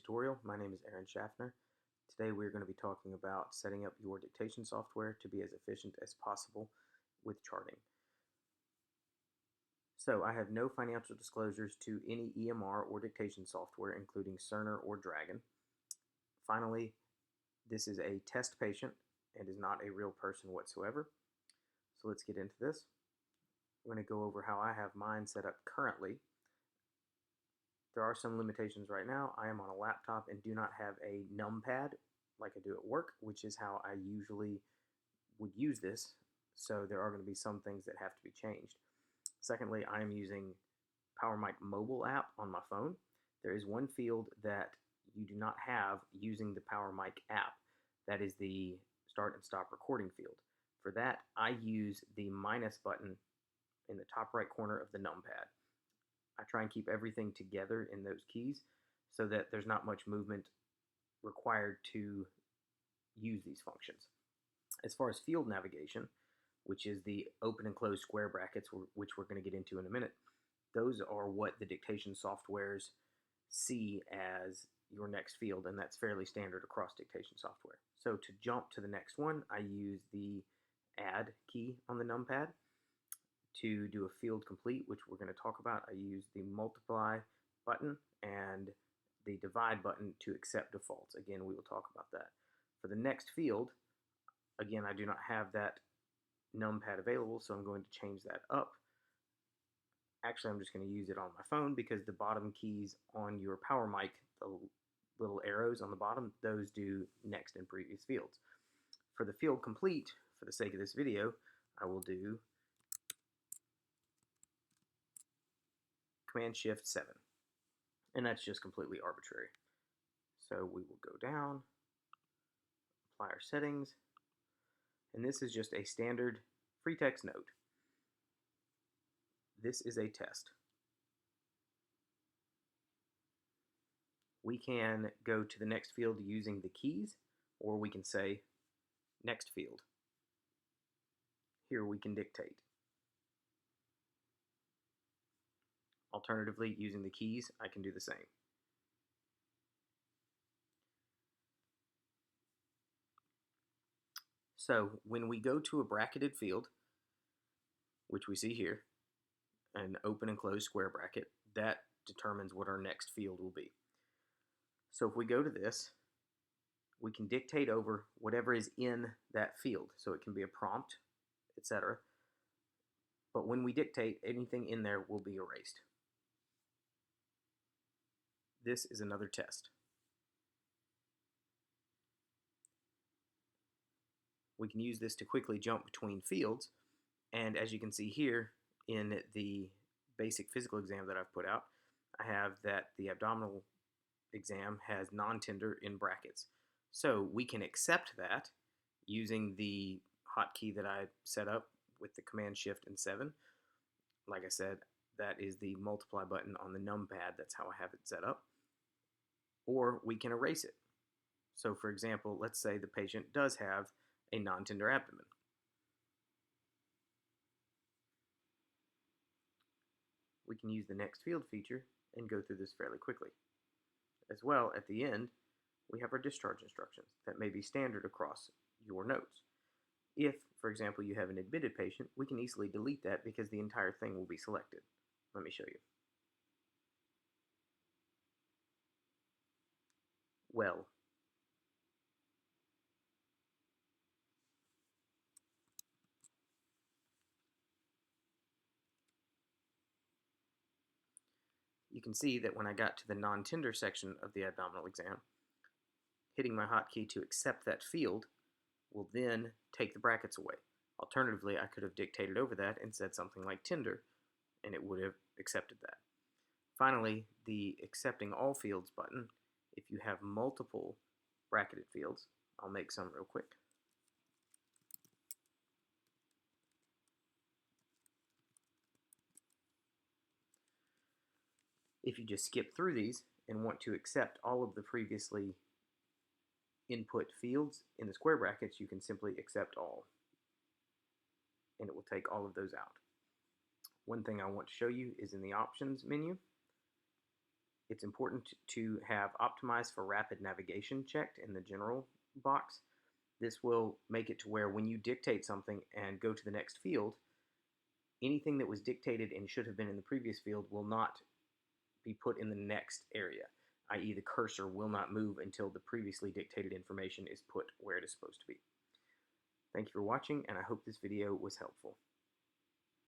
tutorial. My name is Aaron Schaffner. Today we're going to be talking about setting up your dictation software to be as efficient as possible with charting. So I have no financial disclosures to any EMR or dictation software, including Cerner or Dragon. Finally, this is a test patient and is not a real person whatsoever. So let's get into this. I'm going to go over how I have mine set up currently. There are some limitations right now. I am on a laptop and do not have a numpad like I do at work, which is how I usually would use this. So there are going to be some things that have to be changed. Secondly, I am using PowerMic mobile app on my phone. There is one field that you do not have using the PowerMic app. That is the start and stop recording field. For that, I use the minus button in the top right corner of the numpad. I try and keep everything together in those keys so that there's not much movement required to use these functions. As far as field navigation, which is the open and close square brackets, which we're going to get into in a minute, those are what the dictation softwares see as your next field, and that's fairly standard across dictation software. So to jump to the next one, I use the add key on the numpad. To do a field complete, which we're going to talk about, I use the multiply button and the divide button to accept defaults. Again, we will talk about that. For the next field, again, I do not have that numpad available, so I'm going to change that up. Actually, I'm just going to use it on my phone because the bottom keys on your PowerMic, the little arrows on the bottom, those do next and previous fields. For the field complete, for the sake of this video, I will do Command-Shift-7, and that's just completely arbitrary. So we will go down, apply our settings, and this is just a standard free text note. This is a test. We can go to the next field using the keys, or we can say next field. Here we can dictate. Alternatively, using the keys, I can do the same. So when we go to a bracketed field, which we see here, an open and closed square bracket, that determines what our next field will be. So if we go to this, we can dictate over whatever is in that field. So it can be a prompt, etc. But when we dictate, anything in there will be erased. This is another test. We can use this to quickly jump between fields, and as you can see here in the basic physical exam that I've put out, I have that the abdominal exam has non-tender in brackets. So we can accept that using the hotkey that I set up with the Command-Shift-7. Like I said, that is the multiply button on the numpad. That's how I have it set up. Or we can erase it. So for example, let's say the patient does have a non-tender abdomen. We can use the next field feature and go through this fairly quickly. As well, at the end, we have our discharge instructions that may be standard across your notes. If, for example, you have an admitted patient, we can easily delete that because the entire thing will be selected. Let me show you. Well, you can see that when I got to the non-tender section of the abdominal exam, hitting my hotkey to accept that field will then take the brackets away. Alternatively, I could have dictated over that and said something like tender, and it would have accepted that. Finally, the accepting all fields button, if you have multiple bracketed fields, I'll make some real quick. If you just skip through these and want to accept all of the previously input fields in the square brackets, you can simply accept all, and it will take all of those out. One thing I want to show you is in the options menu. It's important to have optimized for rapid navigation checked in the general box. This will make it to where when you dictate something and go to the next field, anything that was dictated and should have been in the previous field will not be put in the next area, i.e. the cursor will not move until the previously dictated information is put where it is supposed to be. Thank you for watching, and I hope this video was helpful.